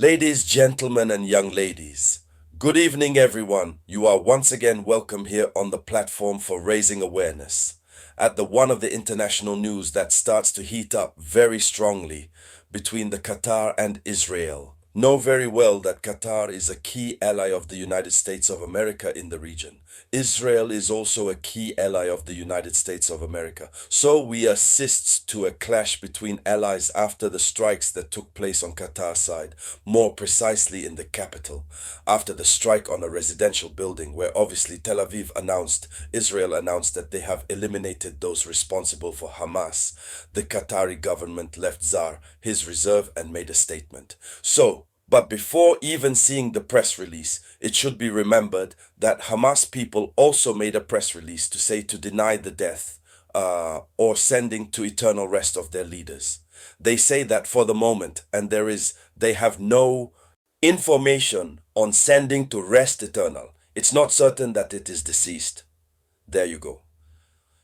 Ladies, gentlemen, and young ladies, good evening, everyone. You are once again welcome here on the platform for raising awareness at the one of the international news that starts to heat up very strongly between the Qatar and Israel. Know very well that Qatar is a key ally of the United States of America in the region. Israel is also a key ally of the United States of America. So we assist to a clash between allies after the strikes that took place on Qatar's side, more precisely in the capital, after the strike on a residential building where obviously Israel announced that they have eliminated those responsible for Hamas. The Qatari government left Zar his reserve and made a statement. But before even seeing the press release, it should be remembered that Hamas people also made a press release to say to deny the death or sending to eternal rest of their leaders. They say that for the moment, and they have no information on sending to rest eternal. It's not certain that it is deceased. There you go.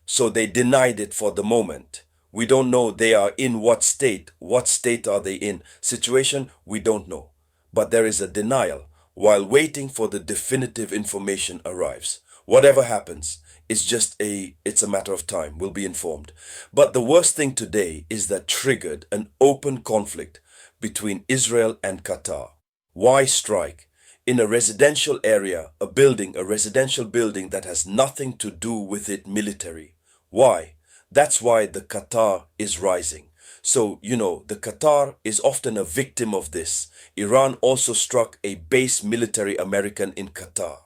So they denied it for the moment. We don't know they are in what state. What state are they in? Situation, we don't know. But there is a denial while waiting for the definitive information arrives. Whatever happens, it's a matter of time. We'll be informed. But the worst thing today is that triggered an open conflict between Israel and Qatar. Why strike? In a residential area, a residential building that has nothing to do with it military. Why? That's why the Qatar is rising. So, the Qatar is often a victim of this. Iran also struck a base military American in Qatar.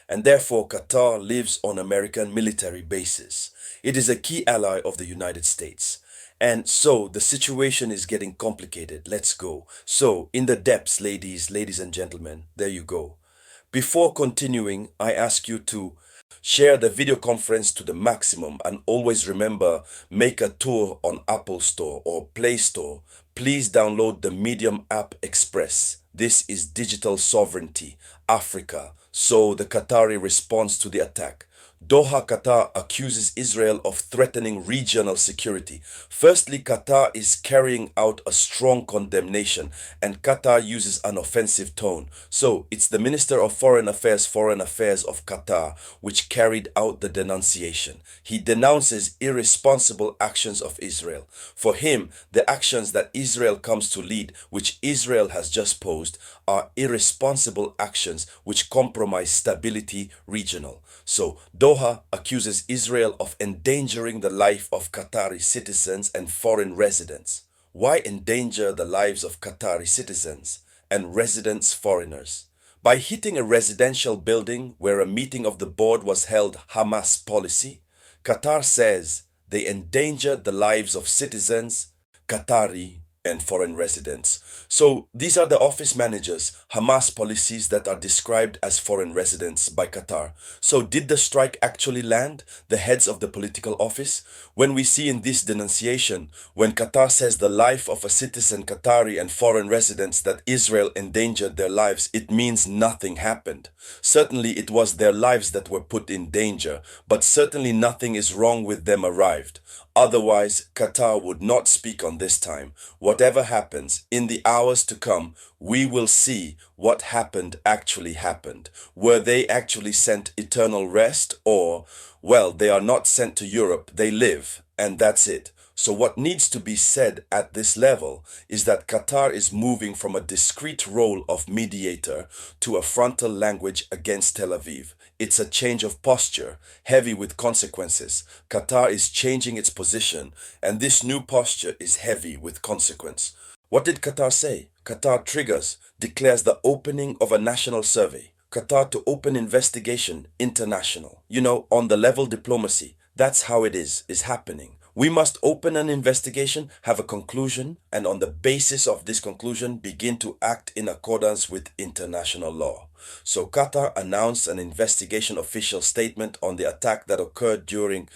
And therefore, Qatar lives on American military bases. It is a key ally of the United States. And so the situation is getting complicated. Let's go. So, in the depths, ladies and gentlemen, there you go. Before continuing, I ask you to share the video conference to the maximum and always remember, make a tour on Apple Store or Play Store. Please download the Medium app Express. This is digital sovereignty, Africa. So the Qatari response to the attack. Doha, Qatar accuses Israel of threatening regional security. Firstly, Qatar is carrying out a strong condemnation and Qatar uses an offensive tone. So it's the Minister of Foreign Affairs of Qatar which carried out the denunciation. He denounces irresponsible actions of Israel. For him, the actions that Israel comes to lead, which Israel has just posed, are irresponsible actions which compromise stability regional. So Doha accuses Israel of endangering the life of Qatari citizens and foreign residents. Why endanger the lives of Qatari citizens and residents foreigners? By hitting a residential building where a meeting of the board was held Hamas policy, Qatar says they endangered the lives of citizens, Qatari and foreign residents. So these are the office managers, Hamas policies that are described as foreign residents by Qatar. So did the strike actually land the heads of the political office? When we see in this denunciation, when Qatar says the life of a citizen Qatari and foreign residents that Israel endangered their lives, it means nothing happened. Certainly it was their lives that were put in danger, but certainly nothing is wrong with them arrived. Otherwise, Qatar would not speak on this time. Whatever happens, in the hours to come, we will see what actually happened. Were they actually sent eternal rest or, well, they are not sent to Europe, they live, and that's it. So what needs to be said at this level is that Qatar is moving from a discreet role of mediator to a frontal language against Tel Aviv. It's a change of posture, heavy with consequences. Qatar is changing its position, and this new posture is heavy with consequence. What did Qatar say? Qatar declares the opening of a national survey. Qatar to open investigation, international. On the level diplomacy, that's how it is happening. We must open an investigation, have a conclusion, and on the basis of this conclusion, begin to act in accordance with international law. So Qatar announced an investigation official statement on the attack that occurred during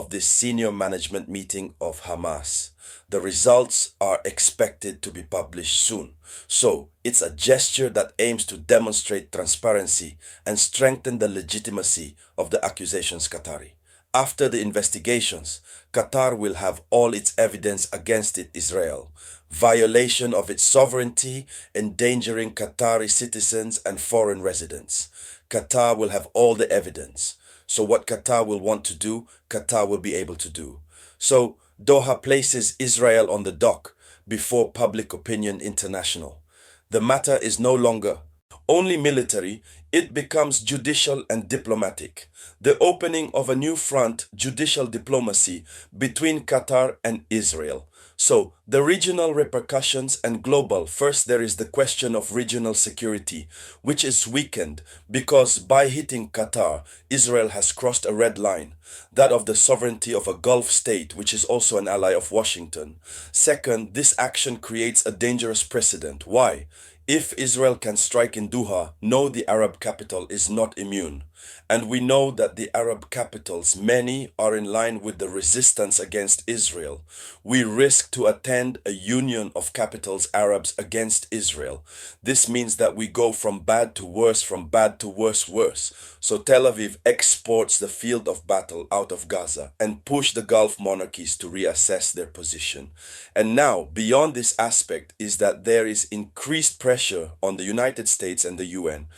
this senior management meeting of Hamas. The results are expected to be published soon. So it's a gesture that aims to demonstrate transparency and strengthen the legitimacy of the accusations Qatari. After the investigations, Qatar will have all its evidence against Israel, violation of its sovereignty, endangering Qatari citizens and foreign residents. Qatar will have all the evidence. So what Qatar will want to do, Qatar will be able to do. So Doha places Israel on the dock before Public Opinion International. The matter is no longer only military, it becomes judicial and diplomatic. The opening of a new front, judicial diplomacy, between Qatar and Israel. So, the regional repercussions and global. First, there is the question of regional security, which is weakened because by hitting Qatar, Israel has crossed a red line, that of the sovereignty of a Gulf state, which is also an ally of Washington. Second, this action creates a dangerous precedent. Why? If Israel can strike in Doha, no, the Arab capital is not immune. And we know that the Arab capitals, many are in line with the resistance against Israel. We risk to attend a union of capitals Arabs against Israel. This means that we go from bad to worse, from bad to worse. So Tel Aviv exports the field of battle out of Gaza and push the Gulf monarchies to reassess their position. And now, beyond this aspect is that there is increased pressure on the United States and the UN.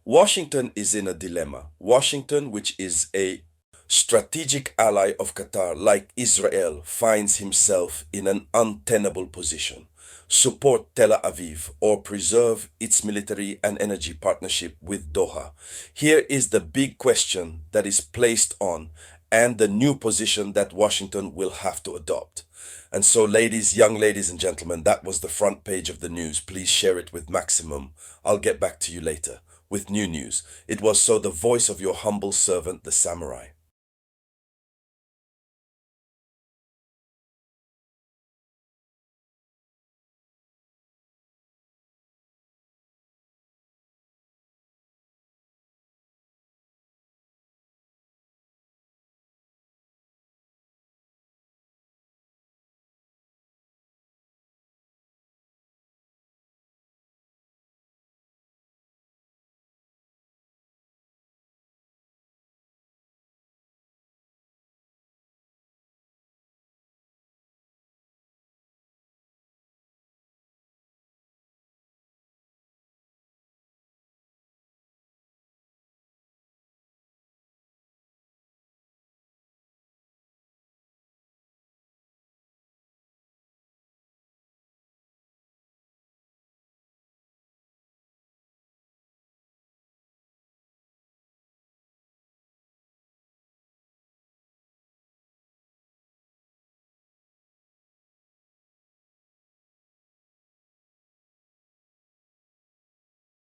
Washington is in a dilemma. Washington, which is a strategic ally of Qatar, like Israel, finds himself in an untenable position. Support Tel Aviv or preserve its military and energy partnership with Doha. Here is the big question that is placed on and the new position that Washington will have to adopt. And so, young ladies and gentlemen, that was the front page of the news. Please share it with maximum. I'll get back to you later with new news. It was so the voice of your humble servant, the Samurai.